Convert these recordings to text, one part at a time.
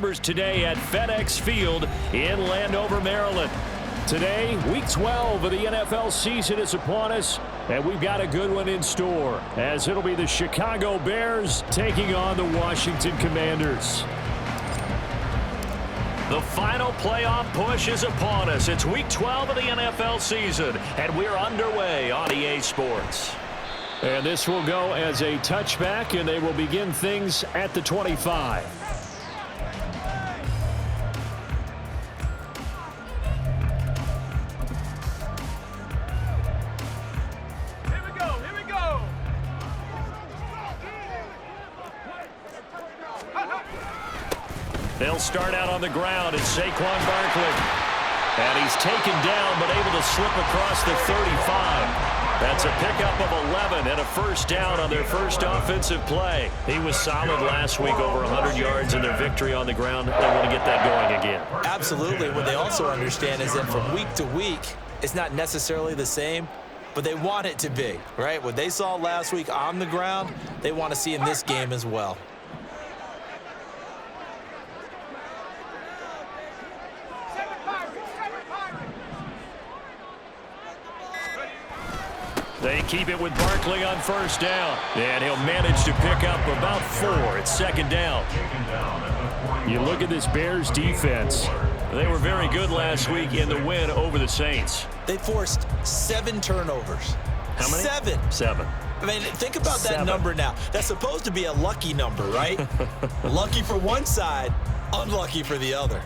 Today at FedEx Field in Landover, Maryland. Today, week 12 of the NFL season is upon us, and we've got a good one in store, as it'll be the Chicago Bears taking on the Washington Commanders. The final playoff push is upon us. It's week 12 of the NFL season, and we're underway on EA Sports. And this will go as a touchback, and they will begin things at the 25. They'll start out on the ground. It's Saquon Barkley. And he's taken down but able to slip across the 35. That's a pickup of 11 and a first down on their first offensive play. He was solid last week, over 100 yards in their victory on the ground. They want to get that going again. Absolutely. What they also understand is that from week to week, it's not necessarily the same, but they want it to be, right? What they saw last week on the ground, they want to see in this game as well. They keep it with Barkley on first down. And he'll manage to pick up about 4. It's second down. You look at this Bears defense. They were very good last week in the win over the Saints. They forced 7 turnovers. How many? 7. I mean, think about that number now. That's supposed to be a lucky number, right? Lucky for one side, unlucky for the other.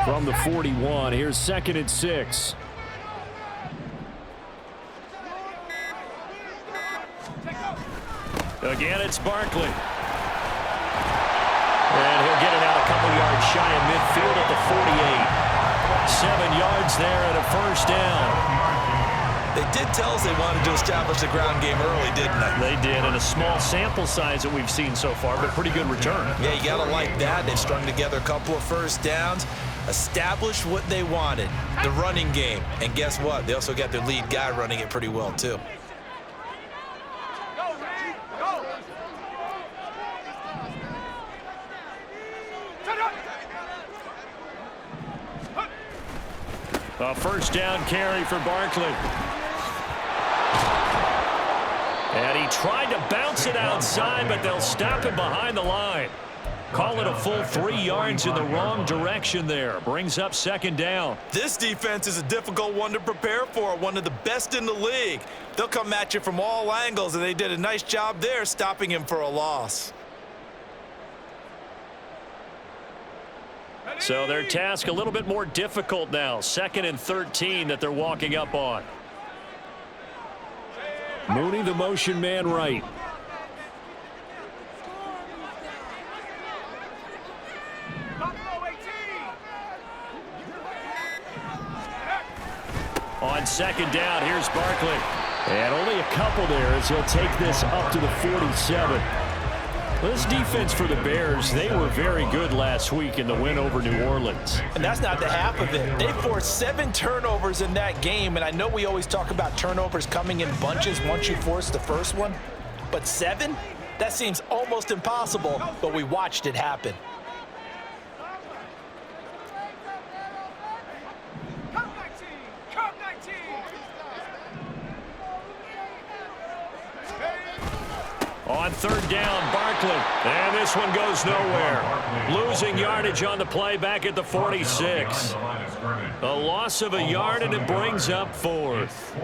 From the 41, here's 2nd and 6. Again, it's Barkley. And he'll get it out a couple yards shy of midfield at the 48. 7 yards there and a first down. They did tell us they wanted to establish the ground game early, didn't they? They did, and a small sample size that we've seen so far, but pretty good return. Yeah, you got to like that. They've strung together a couple of first downs, established what they wanted, the running game. And guess what? They also got their lead guy running it pretty well, too. A first down carry for Barkley. And he tried to bounce it outside, but they'll stop him behind the line. Call it a full 3 yards in the wrong direction there. Brings up second down. This defense is a difficult one to prepare for, one of the best in the league. They'll come at you from all angles, and they did a nice job there stopping him for a loss. So their task a little bit more difficult now. 2nd and 13 that they're walking up on. Mooney, the motion man right. On second down, here's Barkley. And only a couple there as he'll take this up to the 47. This defense for the Bears, they were very good last week in the win over New Orleans. And that's not the half of it. They forced 7 turnovers in that game, and I know we always talk about turnovers coming in bunches once you force the first one, but 7? That seems almost impossible, but we watched it happen. On third down, Barkley. And this one goes nowhere. Losing yardage on the play back at the 46. A loss of a yard, and it brings up 4th.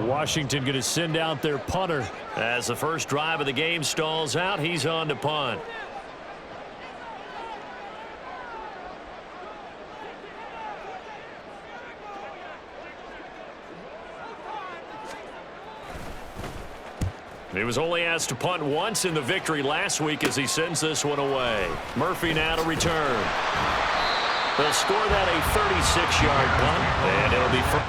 Washington going to send out their punter. As the first drive of the game stalls out, he's on to punt. He was only asked to punt once in the victory last week as he sends this one away. Murphy now to return. They'll score that a 36-yard punt, and it'll be for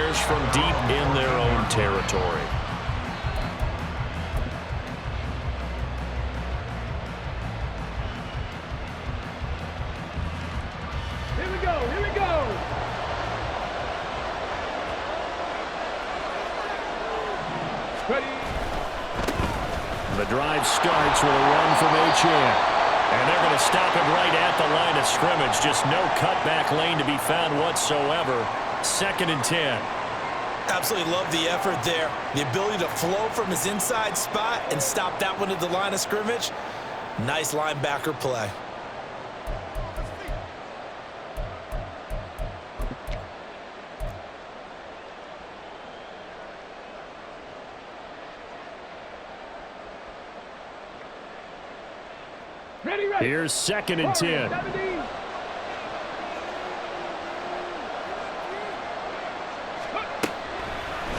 Bears from deep in their own territory. Here we go, here we go. Ready. The drive starts with a run from Achane. And they're going to stop him right at the line of scrimmage. Just no cutback lane to be found whatsoever. 2nd and 10. Absolutely love the effort there. The ability to flow from his inside spot and stop that one at the line of scrimmage. Nice linebacker play. Ready, ready. Here's 2nd and 10. 17.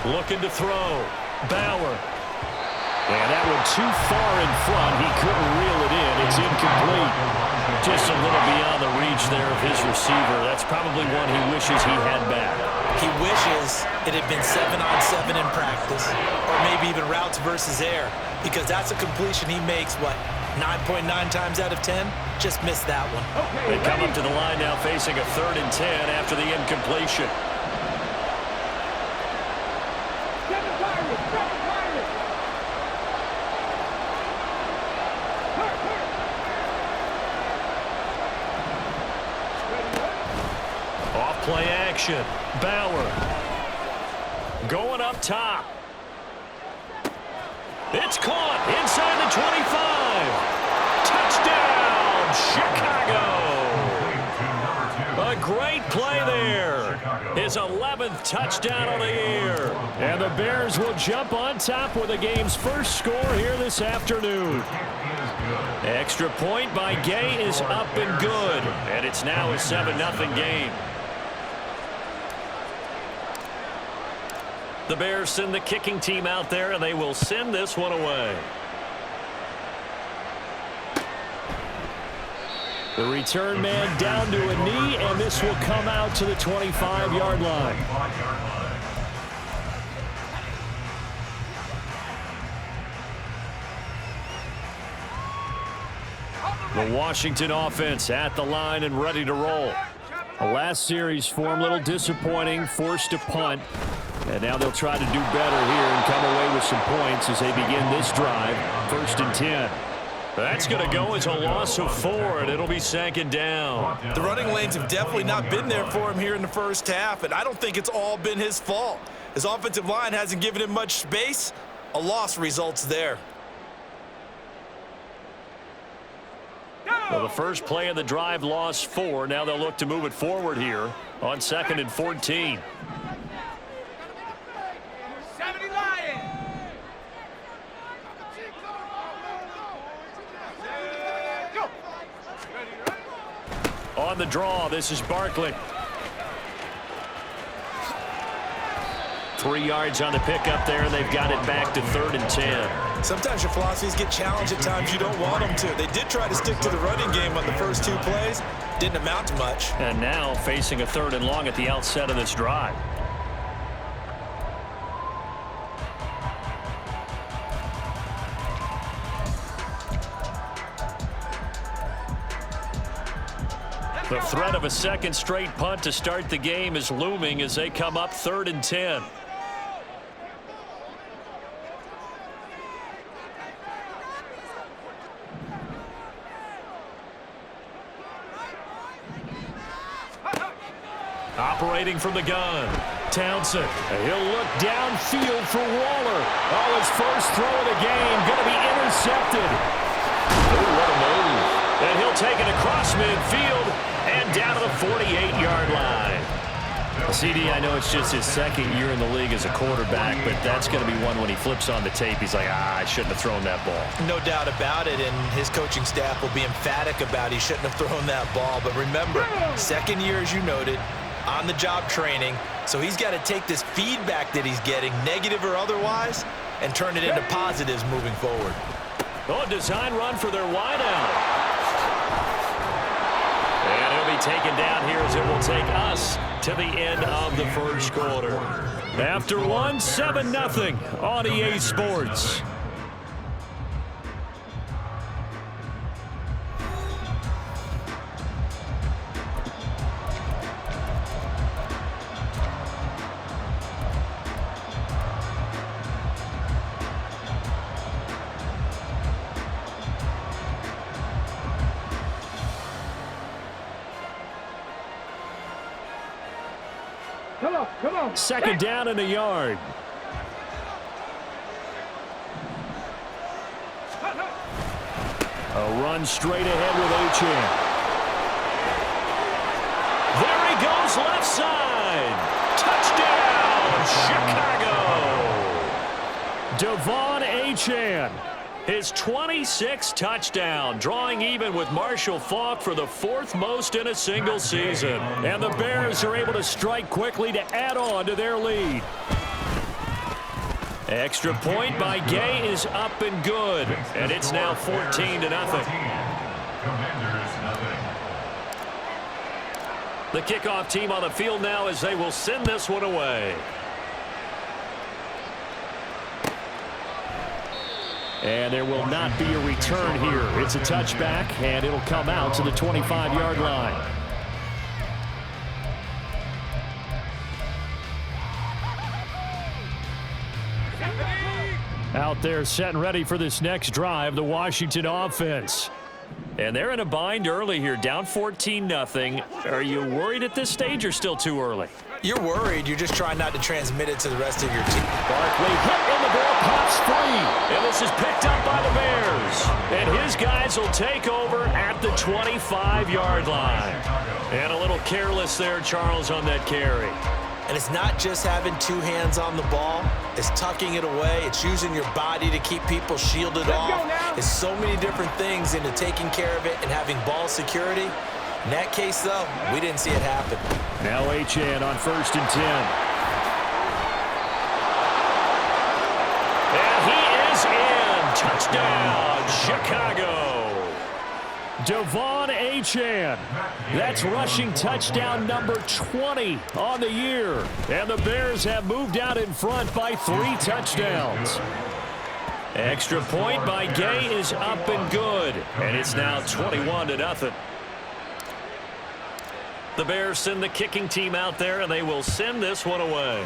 Looking to throw. Bauer. And that one too far in front. He couldn't reel it in. It's incomplete. Just a little beyond the reach there of his receiver. That's probably one he wishes he had back. He wishes it had been 7-on-7 in practice, or maybe even routes versus air, because that's a completion he makes, what, 9.9 times out of 10? Just missed that one. Okay, They come ready. up to the line now facing a 3rd and 10 after the incompletion. Seven Pirates, seven Pirates. Hurt, hurt. Ready, ready. Off play action. Bauer. Going up top. It's caught inside the 25. Touchdown, Chicago. A great play there. His 11th touchdown on the year. And the Bears will jump on top with the game's first score here this afternoon. Extra point by Gay is up and good. And it's now a 7-0 game. The Bears send the kicking team out there, and they will send this one away. The return man down to a knee, and this will come out to the 25-yard line. The Washington offense at the line and ready to roll. The last series form a little disappointing, forced to punt. And now they'll try to do better here and come away with some points as they begin this drive. 1st and 10. That's going to go as a loss of 4, and it'll be 2nd down. The running lanes have definitely not been there for him here in the first half, and I don't think it's all been his fault. His offensive line hasn't given him much space. A loss results there. Well, the first play of the drive lost 4. Now they'll look to move it forward here on 2nd and 14. 70 Lions. Go. Ready, ready. On the draw, this is Barkley. 3 yards on the pickup there, and they've got it back to 3rd and 10. Sometimes your philosophies get challenged at times you don't want them to. They did try to stick to the running game on the first 2 plays. Didn't amount to much. And now facing a 3rd and long at the outset of this drive. The threat of a second straight punt to start the game is looming as they come up 3rd and 10. Operating from the gun, Townsend. He'll look downfield for Waller. Oh, his first throw of the game going to be intercepted. Oh, what a move. And he'll take it across midfield and down to the 48-yard line. CD, I know it's just his 2nd year in the league as a quarterback, but that's going to be one when he flips on the tape, he's like, I shouldn't have thrown that ball. No doubt about it, and his coaching staff will be emphatic about he shouldn't have thrown that ball. But remember, 2nd year, as you noted, on-the-job training, so he's got to take this feedback that he's getting, negative or otherwise, and turn it into positives moving forward. Oh, design run for their wideout. And he'll be taken down here as it will take us to the end of the first quarter. After one, 7-0 on EA Sports. Come on. Second down and a yard. A run straight ahead with Achane. There he goes left side. Touchdown, Chicago. Devon Achane. His 26th touchdown, drawing even with Marshall Faulk for the 4th most in a single season. And the Bears are able to strike quickly to add on to their lead. Extra point by Gay is up and good. And it's now 14-0. The kickoff team on the field now as they will send this one away. And there will not be a return here. It's a touchback, and it'll come out to the 25-yard line. Out there set and ready for this next drive, the Washington offense. And they're in a bind early here, down 14-0. Are you worried at this stage or still too early? You're worried. You're just trying not to transmit it to the rest of your team. Barkley hit and the ball pops free. And this is picked up by the Bears. And his guys will take over at the 25-yard line. And a little careless there, Charles, on that carry. And it's not just having two hands on the ball. It's tucking it away. It's using your body to keep people shielded off. It's so many different things into taking care of it and having ball security. In that case, though, we didn't see it happen. Now Achane on 1st and 10. And he is in. Touchdown, Chicago. Devon Achane. That's rushing touchdown number 20 on the year. And the Bears have moved out in front by 3 touchdowns. Extra point by Gay is up and good. And it's now 21-0. The Bears send the kicking team out there, and they will send this one away.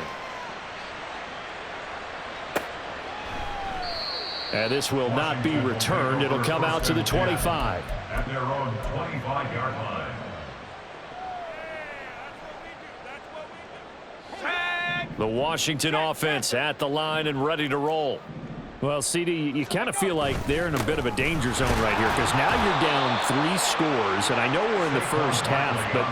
And this will not be returned. It'll come out to the 25. At their own 25-yard line. The Washington offense at the line and ready to roll. Well, CD, you kind of feel like they're in a bit of a danger zone right here because now you're down 3 scores, and I know we're in the first half, but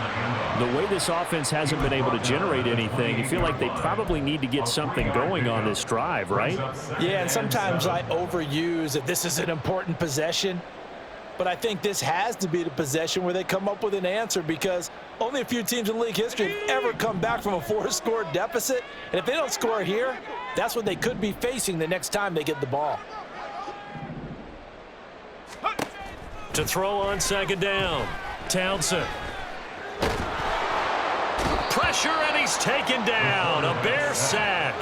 the way this offense hasn't been able to generate anything, you feel like they probably need to get something going on this drive, right? Yeah, and sometimes I overuse that this is an important possession, but I think this has to be the possession where they come up with an answer because only a few teams in league history have ever come back from a 4-score deficit, and if they don't score here, that's what they could be facing the next time they get the ball. To throw on 2nd down, Townsend. Pressure, and he's taken down. A Bear sack.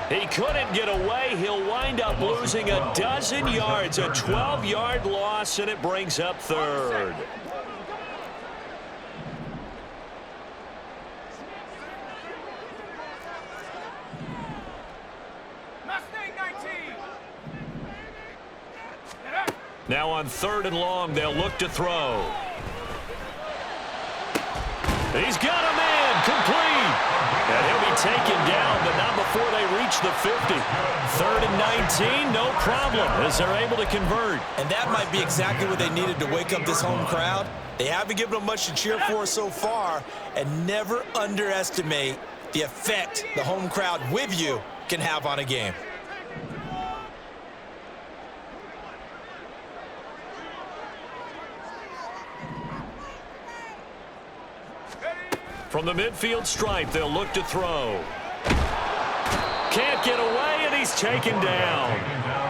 He couldn't get away. He'll wind up losing 12 yards, a 12-yard loss, and it brings up 3rd. Now on 3rd and long, they'll look to throw. He's got a man complete. And he'll be taken down, but not before they reach the 50. 3rd and 19, no problem, as they're able to convert. And that might be exactly what they needed to wake up this home crowd. They haven't given them much to cheer for so far, and never underestimate the effect the home crowd with you can have on a game. From the midfield stripe, they'll look to throw. Can't get away, and he's taken down.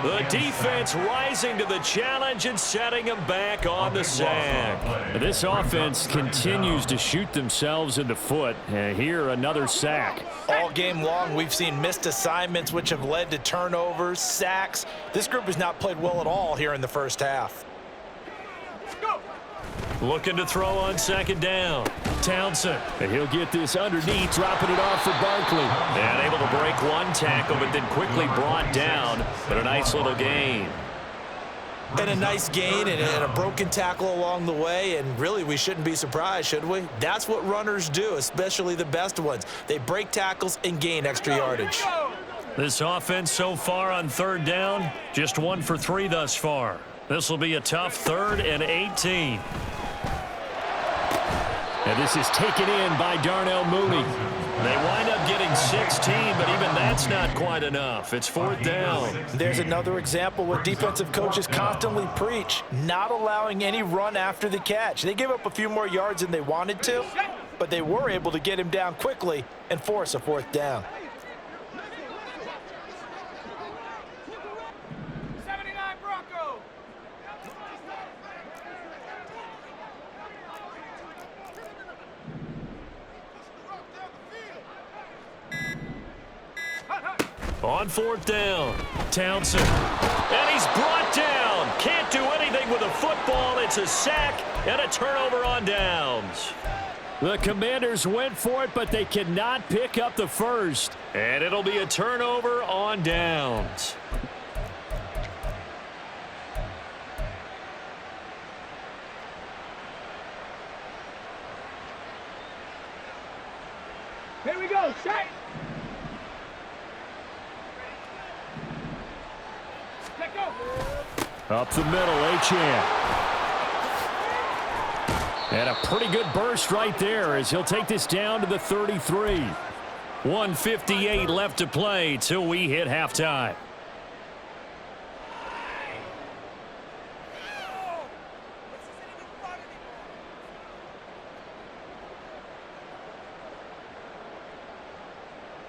The defense rising to the challenge and setting them back on the sack. This offense continues to shoot themselves in the foot. Here, another sack. All game long, we've seen missed assignments, which have led to turnovers, sacks. This group has not played well at all here in the first half. Looking to throw on second down. Townsend. And he'll get this underneath, dropping it off for Barkley. And able to break one tackle, but then quickly brought down. But a nice little gain. And a nice gain and a broken tackle along the way, and really we shouldn't be surprised, should we? That's what runners do, especially the best ones. They break tackles and gain extra yardage. This offense so far on third down, just 1 for 3 thus far. This will be a tough 3rd and 18. And this is taken in by Darnell Mooney. They wind up getting 16, but even that's not quite enough. It's 4th down. There's another example what defensive coaches constantly preach, not allowing any run after the catch. They gave up a few more yards than they wanted to, but they were able to get him down quickly and force a 4th down. On 4th down, Townsend. And he's brought down. Can't do anything with a football. It's a sack and a turnover on downs. The Commanders went for it, but they cannot pick up the first. And it'll be a turnover on downs. Here we go, set. Up the middle, Achane. And a pretty good burst right there as he'll take this down to the 33. 1:58 left to play till we hit halftime.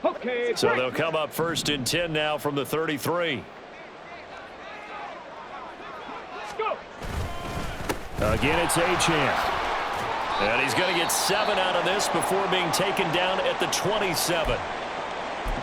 Okay, So they'll come up 1st and 10 now from the 33. Again, it's Achane. And he's going to get 7 out of this before being taken down at the 27.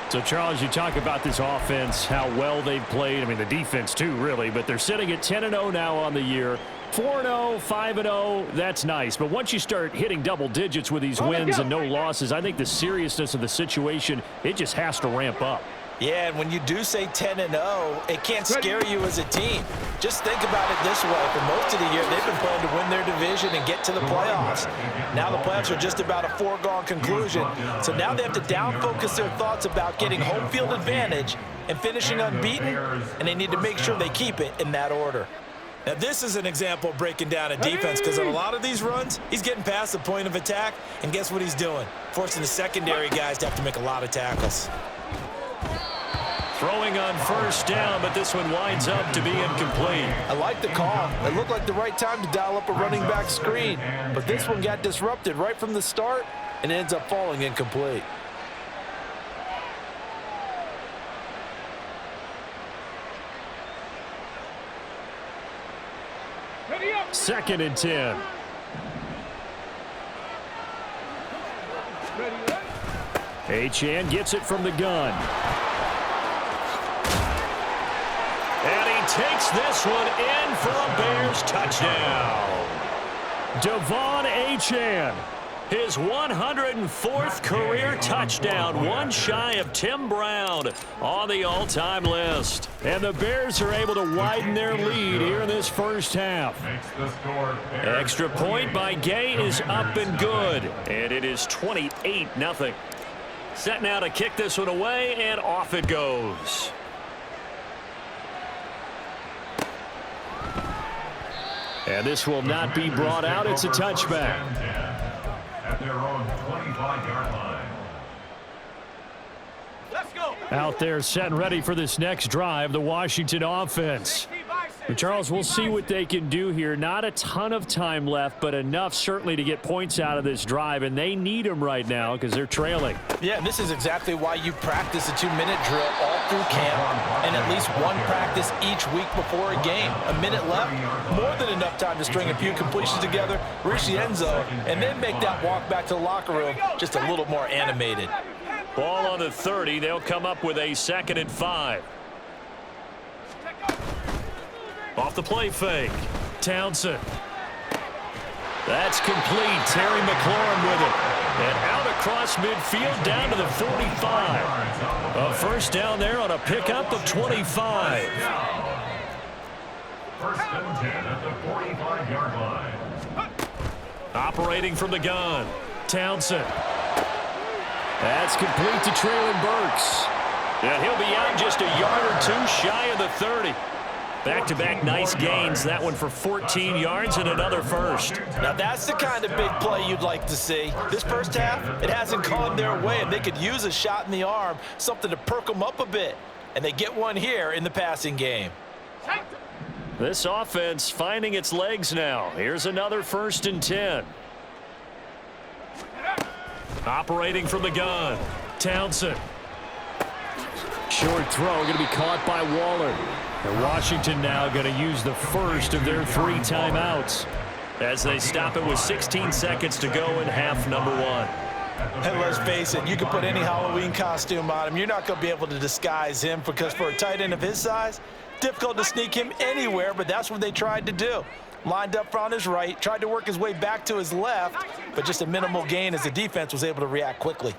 So, Charles, you talk about this offense, how well they've played. I mean, the defense, too, really. But they're sitting at 10-0 now on the year. 4-0, 5-0, that's nice. But once you start hitting double digits with these wins and no losses, I think the seriousness of the situation, it just has to ramp up. Yeah, and when you do say 10-0, it can't scare you as a team. Just think about it this way. For most of the year, they've been playing to win their division and get to the playoffs. Now the playoffs are just about a foregone conclusion. So now they have to down-focus their thoughts about getting home field advantage and finishing unbeaten, and they need to make sure they keep it in that order. Now this is an example of breaking down a defense, because on a lot of these runs, he's getting past the point of attack, and guess what he's doing? Forcing the secondary guys to have to make a lot of tackles. Throwing on 1st down, but this one winds up to be incomplete. I like the call. It looked like the right time to dial up a running back screen, but this one got disrupted right from the start and ends up falling incomplete. ready up. 2nd and 10. Ready up. Achane gets it from the gun. And he takes this one in for a Bears touchdown. Devon Achane. His 104th career touchdown, one shy of Tim Brown on the all-time list. And the Bears are able to widen their lead here in this first half. Makes the score. Bears. Extra point by Gay is up and good. And it is 28-0. Set now to kick this one away, and off it goes. And this will not be brought out. It's a touchback. At their own 25-yard line. Let's go. Out there set and ready for this next drive, the Washington offense. Key bicep. Charles, we'll see what they can do here. Not a ton of time left, but enough certainly to get points out of this drive, and they need them right now because they're trailing. Yeah, and this is exactly why you practice a 2-minute drill all through camp and at least one practice each week before a game. A minute left, more than enough time to string a few completions together, reach the end zone, and then make that walk back to the locker room just a little more animated. Ball on the 30. They'll come up with a 2nd and 5. Off the play fake. Townsend. That's complete. Terry McLaurin with it. And out across midfield down to the 45. A first down there on a pickup of 25. First and 10 at the 45-yard line. Operating from the gun. Townsend. That's complete to Traylon Burks. And he'll be out just a yard or two shy of the 30. Back-to-back nice gains. That one for 14 yards and another first. Now that's the kind of big play you'd like to see. This first half, it hasn't gone their way, and they could use a shot in the arm, something to perk them up a bit. And they get one here in the passing game. This offense finding its legs now. Here's another 1st and 10. Operating from the gun. Townsend. Short throw going to be caught by Waller. And Washington now going to use the first of their 3 timeouts as they stop it with 16 seconds to go in half number 1. And let's face it, you can put any Halloween costume on him. You're not going to be able to disguise him because for a tight end of his size, difficult to sneak him anywhere, but that's what they tried to do. Lined up on his right, tried to work his way back to his left, but just a minimal gain as the defense was able to react quickly.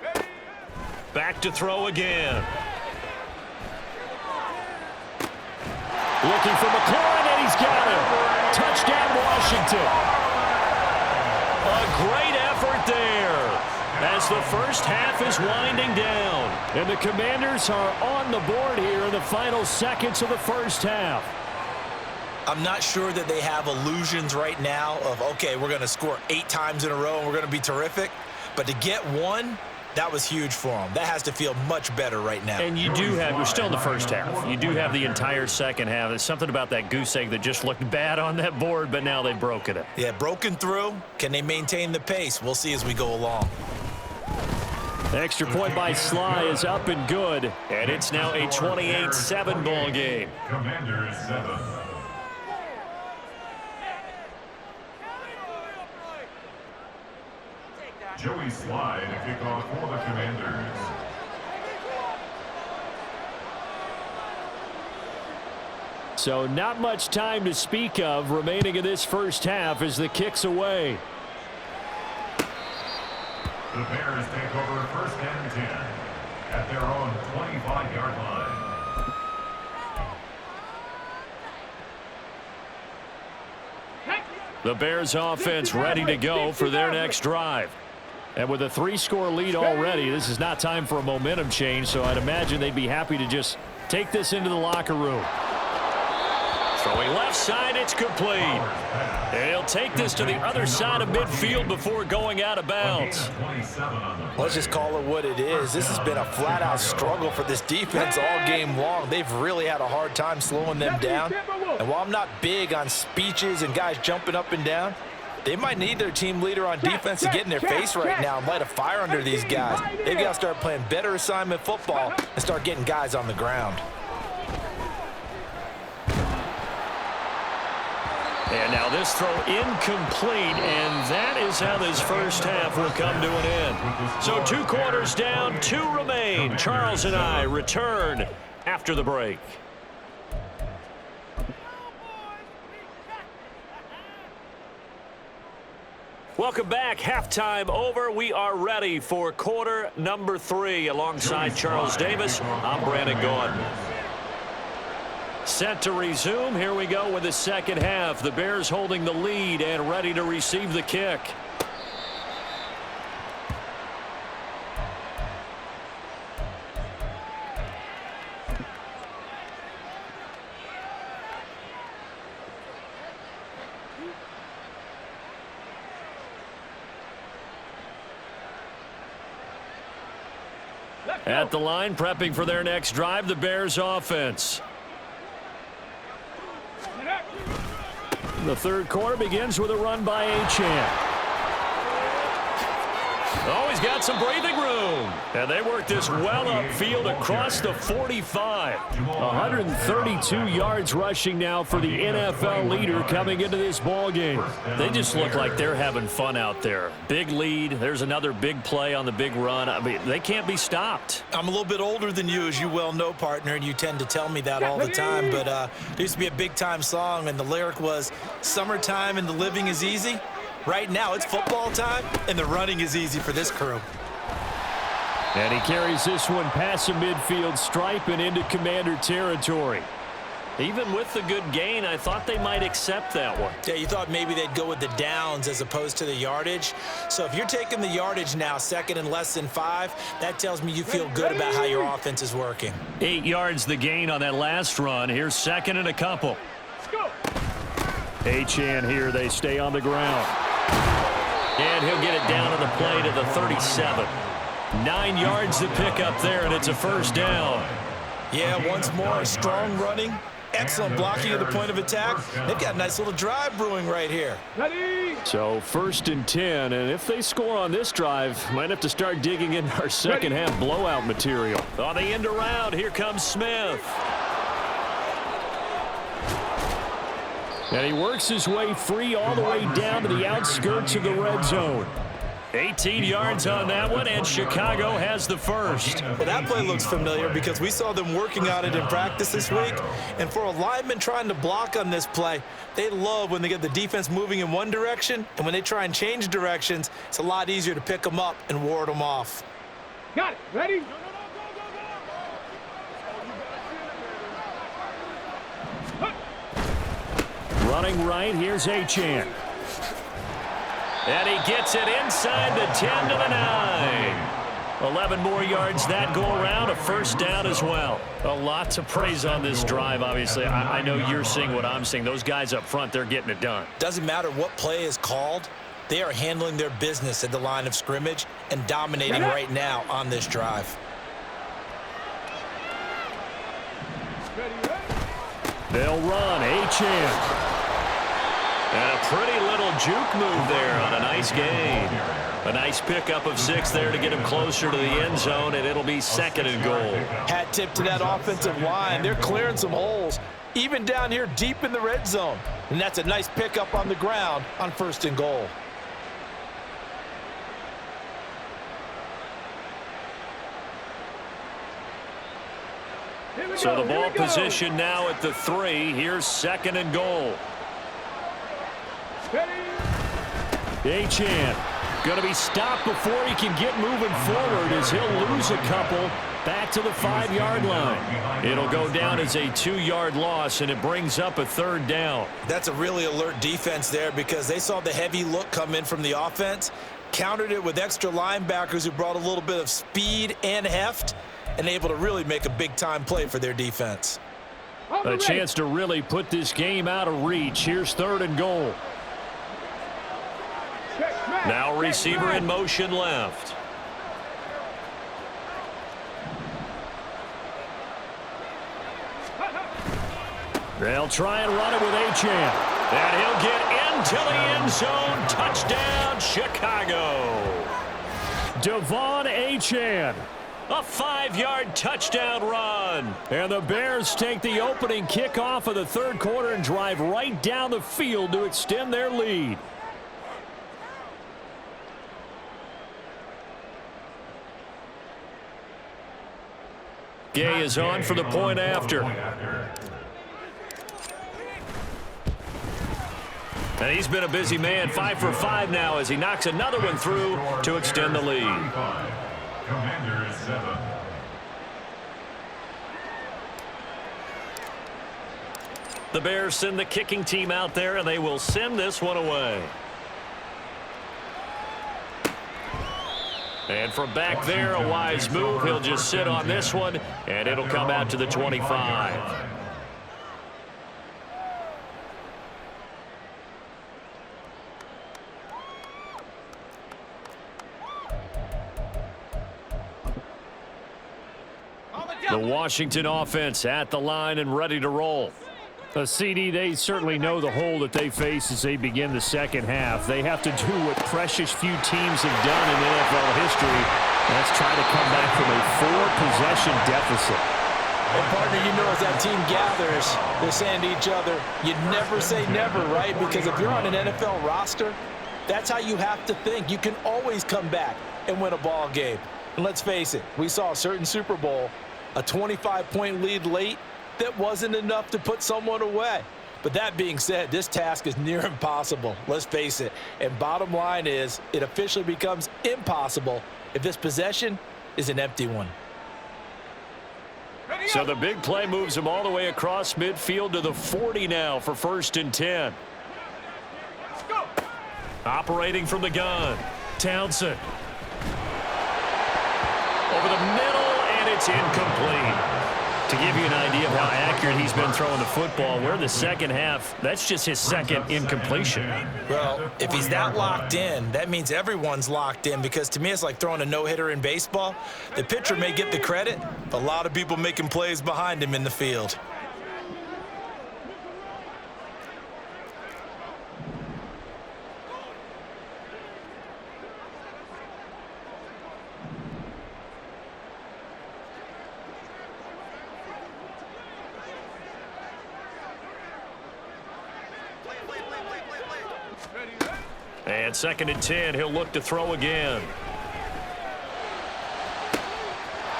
Back to throw again. Looking for McLaurin, and he's got him. Touchdown, Washington. A great effort there as the first half is winding down. And the Commanders are on the board here in the final seconds of the first half. I'm not sure that they have illusions right now of, okay, we're going to score 8 times in a row and we're going to be terrific. But to get one, that was huge for them. That has to feel much better right now. And you do have, we're still in the first half. You do have the entire second half. There's something about that goose egg that just looked bad on that board, but now they've broken it. Yeah, broken through. Can they maintain the pace? We'll see as we go along. Extra point by Sly is up and good. And it's now a 28-7 ball game. Commanders 7. Joey Sly to kick off for the Commanders. So not much time to speak of remaining in this first half as the kick's away. The Bears take over first and 10 at their own 25-yard line. The Bears offense ready to go for their next drive. And with a 3-score lead already, this is not time for a momentum change, so I'd imagine they'd be happy to just take this into the locker room. Throwing left side, it's complete. And he'll take this to the other side of midfield before going out of bounds. Let's just call it what it is. This has been a flat-out struggle for this defense all game long. They've really had a hard time slowing them down. And while I'm not big on speeches and guys jumping up and down, they might need their team leader on defense to get in their face right now and light a fire under these guys. They've got to start playing better assignment football and start getting guys on the ground. And now this throw incomplete, and that is how this first half will come to an end. So 2 quarters down, 2 remain. Charles and I return after the break. Welcome back. Halftime over. We are ready for quarter number 3. Alongside Charles Davis, I'm Brandon Gordon. Set to resume. Here we go with the second half. The Bears holding the lead and ready to receive the kick. At the line, prepping for their next drive, the Bears offense. The third quarter begins with a run by Achane. Oh, he's got some breathing room. And they work this well upfield across the 45. 132 yards rushing now for the NFL leader coming into this ball game. They just look like they're having fun out there. Big lead. There's another big play on the big run. I mean, they can't be stopped. I'm a little bit older than you, as you well know, partner, and you tend to tell me that all the time. But there used to be a big-time song, and the lyric was, "Summertime and the living is easy." Right now, it's football time, and the running is easy for this crew. And he carries this one past the midfield stripe and into Commander territory. Even with the good gain, I thought they might accept that one. Yeah, you thought maybe they'd go with the downs as opposed to the yardage. So if you're taking the yardage now, second and less than 5, that tells me you feel good about how your offense is working. 8 yards the gain on that last run. Here's second and a couple. Let's go. Achane here. They stay on the ground. And he'll get it down to the play to the 37. 9 yards to pick up there, and it's a first down. Yeah, once more, strong running, excellent blocking at the point of attack. They've got a nice little drive brewing right here. Ready. So first and 10, and if they score on this drive, might have to start digging in our second half blowout material. On the end around, here comes Smith. And he works his way free all the way down to the outskirts of the red zone. 18 yards on that one, and Chicago has the first. Well, that play looks familiar because we saw them working on it in practice this week. And for a lineman trying to block on this play, they love when they get the defense moving in one direction, and when they try and change directions, it's a lot easier to pick them up and ward them off. Got it. Ready. Running right, here's Achane. And he gets it inside the 10 to the 9. 11 more yards that go around, a first down as well. A lot to praise on this drive, obviously. I know you're seeing what I'm seeing. Those guys up front, they're getting it done. Doesn't matter what play is called. They are handling their business at the line of scrimmage and dominating right now on this drive. They'll run, Achane. And a pretty little juke move there on a nice gain. A nice pickup of 6 there to get him closer to the end zone, and it'll be second and goal. Hat tip to that offensive line. They're clearing some holes, even down here deep in the red zone. And that's a nice pickup on the ground on first and goal. So the ball position now at the 3. Here's second and goal. Achane going to be stopped before he can get moving forward as he'll lose a couple back to the 5-yard line. It'll go down as a 2-yard loss, and it brings up a third down. That's a really alert defense there because they saw the heavy look come in from the offense, countered it with extra linebackers who brought a little bit of speed and heft, and able to really make a big-time play for their defense. A chance to really put this game out of reach. Here's third and goal. Now receiver in motion left. They'll try and run it with Achane. And he'll get into the end zone. Touchdown, Chicago. Devon Achane. A 5-yard touchdown run. And the Bears take the opening kickoff of the third quarter and drive right down the field to extend their lead. Gay is on for the point after. And he's been a busy man, 5 for 5 now as he knocks another one through to extend the lead. Commanders 7. The Bears send the kicking team out there, and they will send this one away. And from back there, a wise move. He'll just sit on this one, and it'll come out to the 25. The Washington offense at the line and ready to roll. CD, they certainly know the hole that they face as they begin the second half. They have to do what precious few teams have done in NFL history. That's try to come back from a 4-possession deficit. And partner, you know, as that team gathers, they're saying to each other, you never say never, right? Because if you're on an NFL roster, that's how you have to think. You can always come back and win a ball game. And let's face it, we saw a certain Super Bowl, a 25-point lead late, that wasn't enough to put someone away. But that being said, this task is near impossible. Let's face it. And bottom line is, it officially becomes impossible if this possession is an empty one. So the big play moves him all the way across midfield to the 40 now for 1st and 10. Operating from the gun, Townsend. Over the middle, and it's incomplete. To give you an idea of how accurate he's been throwing the football, we're in the second half. That's just his second incompletion. Well, if he's that locked in, that means everyone's locked in, because to me it's like throwing a no-hitter in baseball. The pitcher may get the credit, but a lot of people making plays behind him in the field. And 2nd and 10, he'll look to throw again.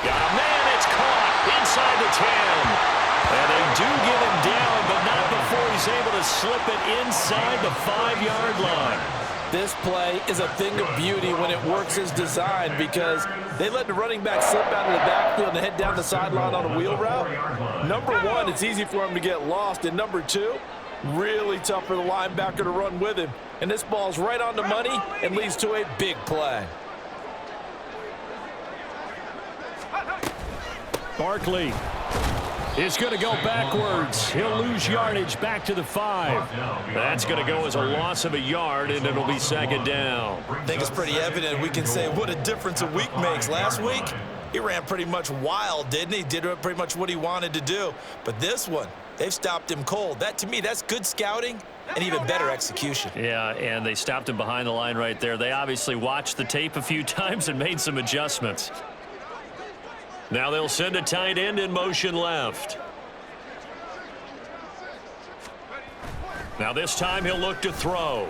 Got a man, it's caught inside the 10. And they do get him down, but not before he's able to slip it inside the 5-yard line. This play is a thing of beauty when it works as designed, because they let the running back slip out of the backfield and head down the sideline on a wheel route. Number one, it's easy for him to get lost. And number two, really tough for the linebacker to run with him. And this ball's right on the money and leads to a big play. Barkley is going to go backwards. He'll lose yardage back to the 5. That's going to go as a loss of a yard, and it'll be 2nd down. I think it's pretty evident. We can say what a difference a week makes. Last week, he ran pretty much wild, didn't he? Did pretty much what he wanted to do. But this one, they've stopped him cold. That, to me, that's good scouting and even better execution. Yeah, and they stopped him behind the line right there. They obviously watched the tape a few times and made some adjustments. Now they'll send a tight end in motion left. Now this time he'll look to throw.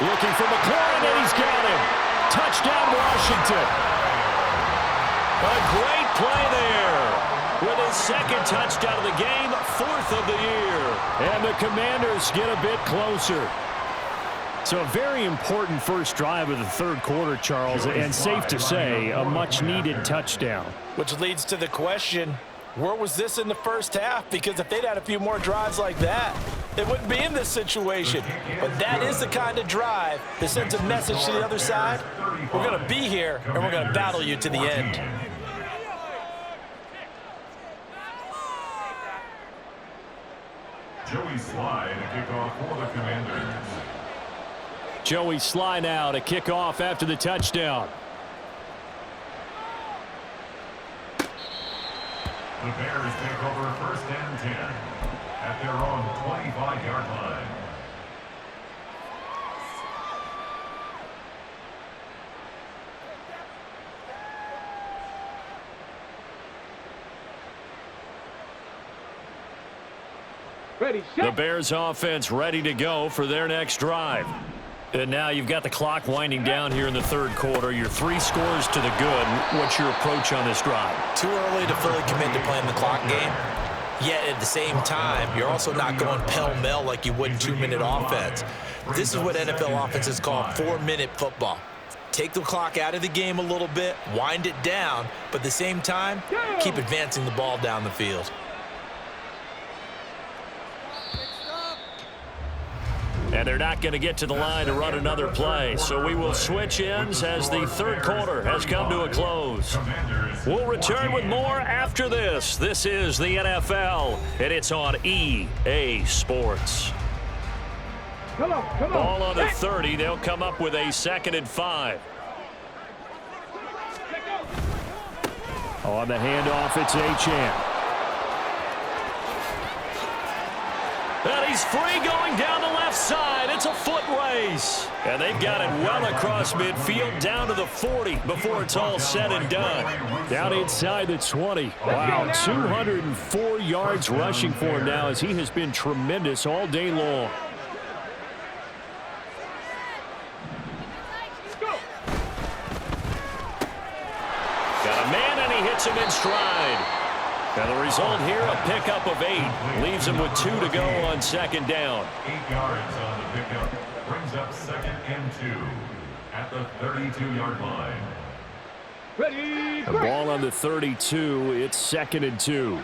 Looking for McLaurin, and he's got him. Touchdown, Washington. A great play there. With his 2nd touchdown of the game, 4th of the year. And the Commanders get a bit closer. So a very important first drive of the 3rd quarter, Charles, and safe to say, a much-needed touchdown. Which leads to the question, where was this in the first half? Because if they'd had a few more drives like that, they wouldn't be in this situation. But that is the kind of drive that sends a message to the other side. We're going to be here, and we're going to battle you to the end. Joey Sly to kick off for the Commanders. Joey Sly now to kick off after the touchdown. The Bears take over 1st and 10 at their own 25-yard line. Ready, The set. Bears offense ready to go for their next drive. And now you've got the clock winding down here in the 3rd quarter. You're 3 scores to the good. What's your approach on this drive? Too early to fully commit to playing the clock game. Yet at the same time, you're also not going pell-mell like you would in 2-minute offense. This is what NFL offenses call 4-minute football. Take the clock out of the game a little bit, wind it down, but at the same time, keep advancing the ball down the field. And they're not going to get to the line to run another play. So we will switch ends as the 3rd quarter has come to a close. We'll return with more after this. This is the NFL, and it's on EA Sports. Come on, come on. Ball on the 30. They'll come up with a 2nd and 5. On the handoff, it's Achane. And he's free going down the left side. It's a foot race. And they've got it well across midfield down to the 40 before it's all said and done. Down inside the 20. Wow, 204 yards rushing for him now as he has been tremendous all day long. Got a man and he hits him in stride. And the result here, a pickup of 8. Leaves him with 2 to go on second down. 8 yards on the pickup. Brings up 2nd and 2 at the 32-yard line. Ready, The ball on the 32. It's 2nd and 2.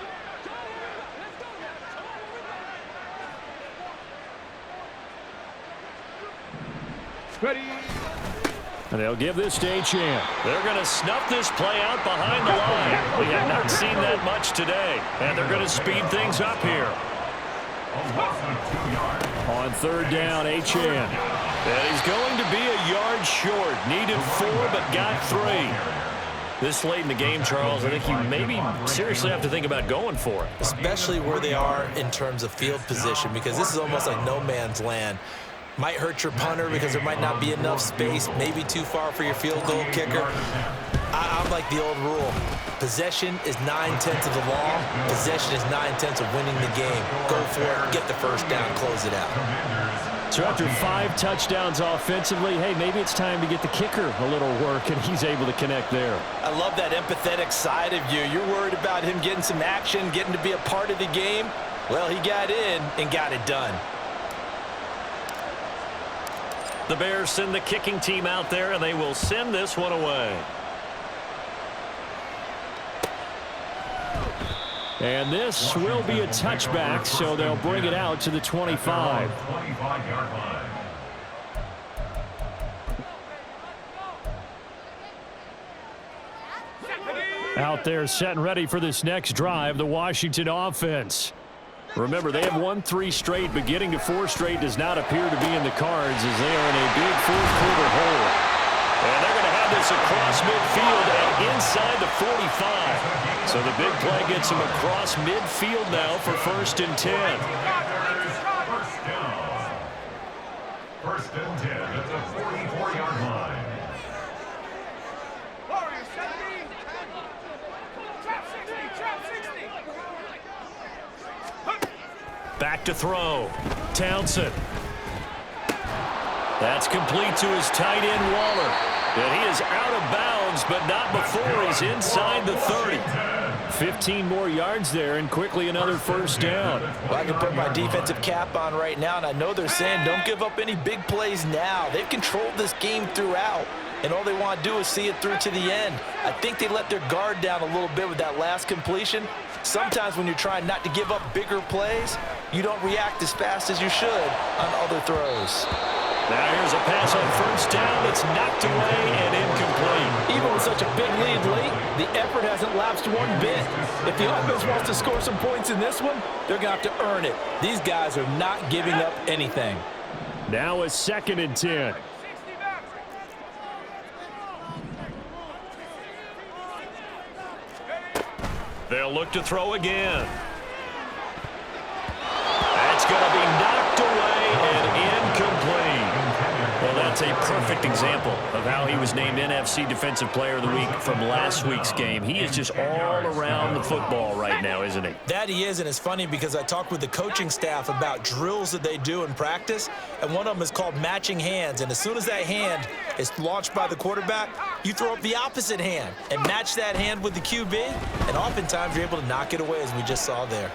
ready. And they'll give this to Achane. They're going to snuff this play out behind the line. We have not seen that much today. And they're going to speed things up here. On third down, Achane. And he's going to be a yard short. Needed 4, but got 3. This late in the game, Charles, I think you maybe seriously have to think about going for it. Especially where they are in terms of field position, because this is almost like no man's land. Might hurt your punter because there might not be enough space, maybe too far for your field goal kicker. I'm like the old rule. Possession is 9/10 of the law. Possession is 9/10 of winning the game. Go for it, get the first down, close it out. So after 5 touchdowns offensively, hey, maybe it's time to get the kicker a little work, and he's able to connect there. I love that empathetic side of you. You're worried about him getting some action, getting to be a part of the game. Well, he got in and got it done. The Bears send the kicking team out there, and they will send this one away. And this will be a touchback, so they'll bring it out to the 25. 25-yard line. Out there set and ready for this next drive, the Washington offense. Remember, they have won 3 straight, but getting to 4 straight does not appear to be in the cards as they are in a big fourth-quarter hole. And they're going to have this across midfield and inside the 45. So the big play gets them across midfield now for 1st and 10. First down. 1st and 10 at the 44-yard line. Back to throw. Townsend. That's complete to his tight end, Waller. And he is out of bounds, but not before he's inside the 30. 15 more yards there, and quickly another first down. Well, I can put my defensive cap on right now, and I know they're saying don't give up any big plays now. They've controlled this game throughout, and all they want to do is see it through to the end. I think they let their guard down a little bit with that last completion. Sometimes when you're trying not to give up bigger plays, you don't react as fast as you should on other throws. Now here's a pass on first down. It's knocked away and incomplete. Even with such a big lead late, the effort hasn't lapsed one bit. If the offense wants to score some points in this one, they're going to have to earn it. These guys are not giving up anything. Now a 2nd and 10. They'll look to throw again. That's going to be knocked away and incomplete. Well, that's a perfect example of how he was named NFC Defensive Player of the Week from last week's game. He is just all around the football right now, isn't he? That he is, and it's funny because I talked with the coaching staff about drills that they do in practice, and one of them is called matching hands. And as soon as that hand is launched by the quarterback, you throw up the opposite hand and match that hand with the QB, and oftentimes you're able to knock it away, as we just saw there.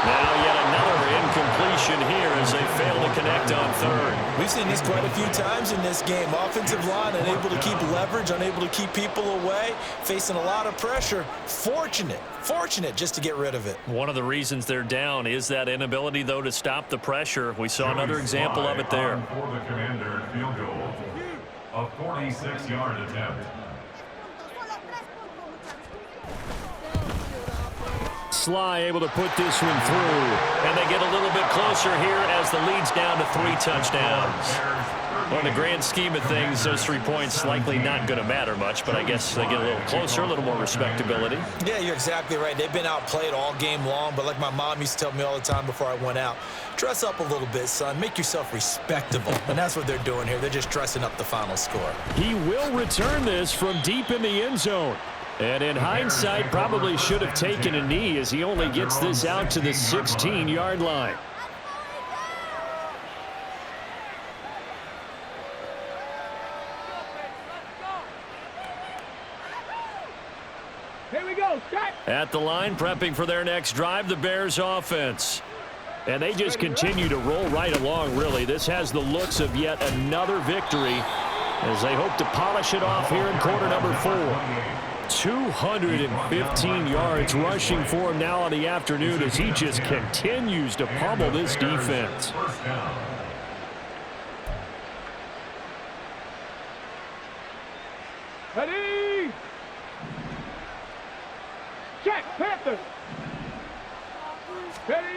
Now yet another incompletion here as they fail to connect on third. We've seen this quite a few times in this game. Offensive line unable to keep leverage, unable to keep people away, facing a lot of pressure. Fortunate just to get rid of it. One of the reasons they're down is that inability, though, to stop the pressure. We saw another example of it there. For the Commander, field goal. A 46-yard attempt. Sly able to put this one through. And they get a little bit closer here as the lead's down to 3 touchdowns. Well, in the grand scheme of things, those 3 points likely not going to matter much, but I guess they get a little closer, a little more respectability. Yeah, you're exactly right. They've been outplayed all game long, but like my mom used to tell me all the time before I went out, dress up a little bit, son. Make yourself respectable. And that's what they're doing here. They're just dressing up the final score. He will return this from deep in the end zone. And in hindsight, probably should have taken a knee as he only gets this out to the 16-yard line. Here we go. Strike. At the line, prepping for their next drive, the Bears offense. And they just continue to roll right along, really. This has the looks of yet another victory as they hope to polish it off here in quarter number 4. 215 yards rushing for him now on the afternoon as he just continues to pummel this defense. Ready. Check. Panthers. Ready.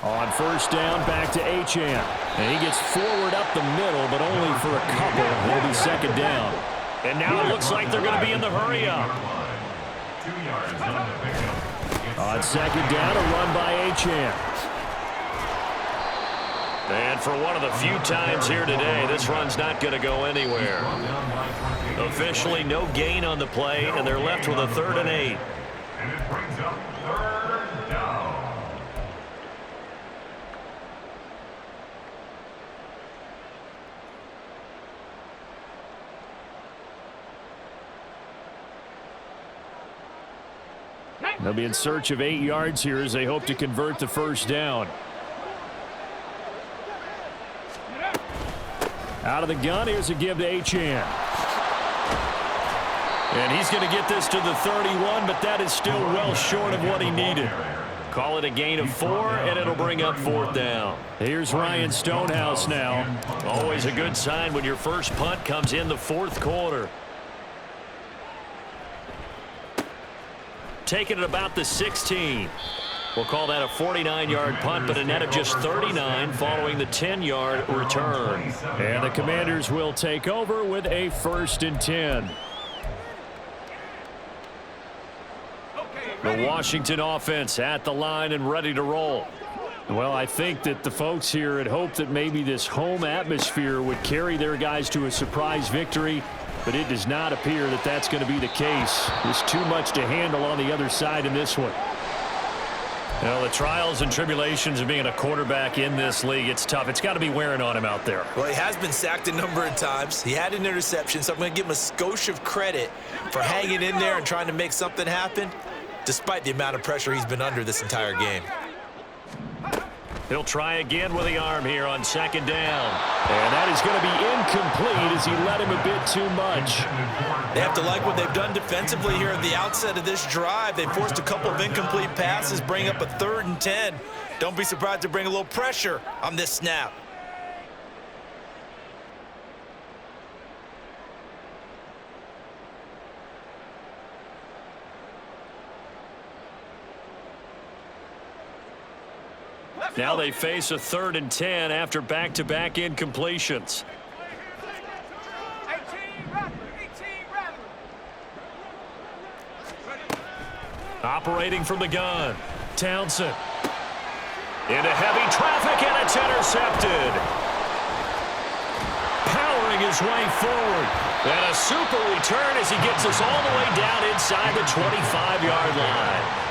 On first down, back to Achane. And he gets forward up the middle, but only for a couple. It'll be second down. And now it looks like they're going to be in the hurry-up. On second down, a run by Achane. And for one of the few times here today, this run's not going to go anywhere. Officially no gain on the play, and they're left with a 3rd and 8. And it brings up 3rd down. They'll be in search of 8 yards here as they hope to convert the first down. Out of the gun, here's a give to Achane. And he's going to get this to the 31, but that is still well short of what he needed. Call it a gain of 4, and it'll bring up 4th down. Here's Ryan Stonehouse now. Always a good sign when your first punt comes in the 4th quarter. Taking it about the 16. We'll call that a 49-yard punt, but a net of just 39 following the 10-yard return. And the Commanders will take over with a 1st and 10. The Washington offense at the line and ready to roll. Well, I think that the folks here had hoped that maybe this home atmosphere would carry their guys to a surprise victory, but it does not appear that that's going to be the case. There's too much to handle on the other side in this one. You know, the trials and tribulations of being a quarterback in this league, it's tough. It's got to be wearing on him out there. Well, he has been sacked a number of times. He had an interception, so I'm going to give him a skosh of credit for hanging in there and trying to make something happen, despite the amount of pressure he's been under this entire game. He'll try again with the arm here on second down. And that is going to be incomplete as he let him a bit too much. They have to like what they've done defensively here at the outset of this drive. They forced a couple of incomplete passes, bring up a 3rd and 10. Don't be surprised to bring a little pressure on this snap. Now they face a 3rd and 10 after back-to-back incompletions. Operating from the gun, Townsend. Into heavy traffic, and it's intercepted. Powering his way forward. And a super return as he gets us all the way down inside the 25-yard line.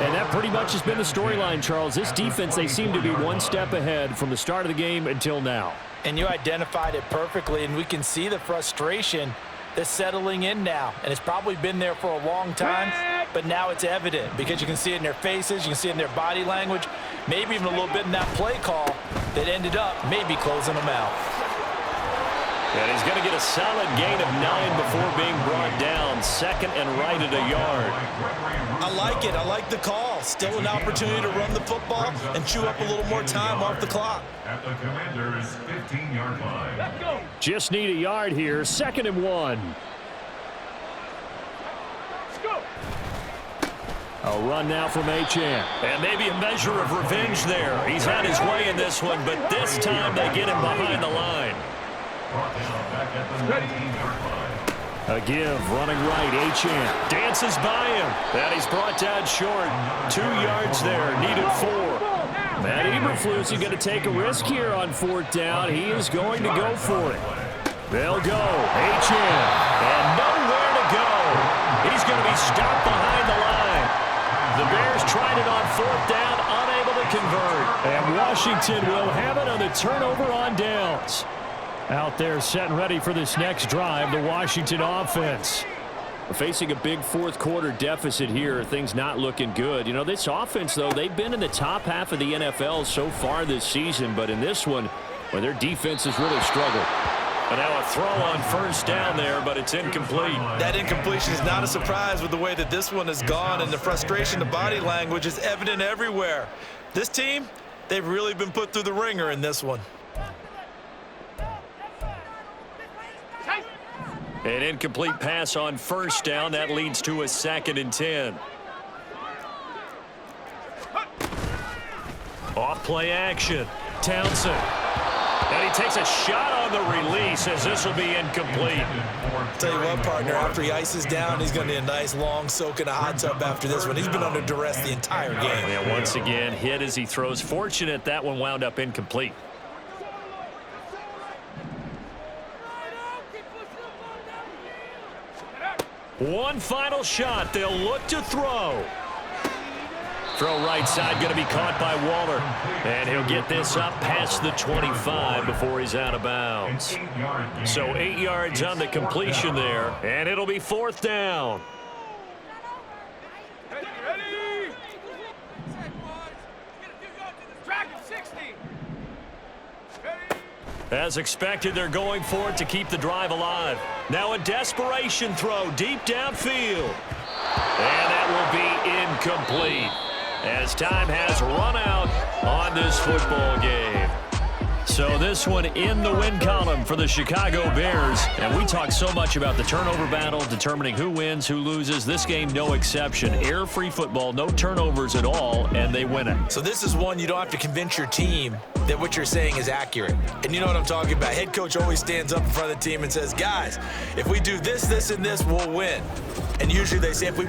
And that pretty much has been the storyline, Charles. This defense, they seem to be one step ahead from the start of the game until now. And you identified it perfectly, and we can see the frustration that's settling in now. And it's probably been there for a long time, but now it's evident because you can see it in their faces, you can see it in their body language, maybe even a little bit in that play call that ended up maybe closing them out. And he's going to get a solid gain of 9 before being brought down. 2nd and right at a yard. I like it. I like the call. Still an opportunity to run the football and chew up a little more time off the clock. At the Commanders' 15-yard line. Let's go. Just need a yard here. 2nd and 1. Let's go. A run now from Achane. And maybe a measure of revenge there. He's had his way in this one, but this time they get him behind the line. A give, running right, Achane dances by him. And he's brought down short. 2 yards there, needed 4. Matt Eberflus is going to take a risk here on 4th down. He is going to go for it. They'll go, Achane, and nowhere to go. He's going to be stopped behind the line. The Bears tried it on 4th down, unable to convert. And Washington will have it on the turnover on downs. Out there set and ready for this next drive, the Washington offense. Facing a big 4th quarter deficit here, things not looking good. You know, this offense, though, they've been in the top half of the NFL so far this season, but in this one, well, their defense has really struggled. And now a throw on 1st down there, but it's incomplete. That incompletion is not a surprise with the way that this one has gone, and the frustration, the body language is evident everywhere. This team, they've really been put through the ringer in this one. An incomplete pass on 1st down. That leads to a 2nd and 10. Off play action. Townsend. And he takes a shot on the release as this will be incomplete. Tell you what, partner, after he ices down, he's going to need a nice long soak in a hot tub after this one. He's been under duress the entire game. Yeah, once again, hit as he throws. Fortunate that one wound up incomplete. One final shot. They'll look to throw. Throw right side, going to be caught by Waller. And he'll get this up past the 25 before he's out of bounds. So 8 yards on the completion there. And it'll be 4th down. Ready? Track 60. As expected, they're going for it to keep the drive alive. Now a desperation throw deep downfield. And that will be incomplete as time has run out on this football game. So this one in the win column for the Chicago Bears. And we talk so much about the turnover battle, determining who wins, who loses. This game, no exception. Error-free football, no turnovers at all, and they win it. So this is one you don't have to convince your team that what you're saying is accurate. And you know what I'm talking about. Head coach always stands up in front of the team and says, guys, if we do this, this, and this, we'll win. And usually they say if we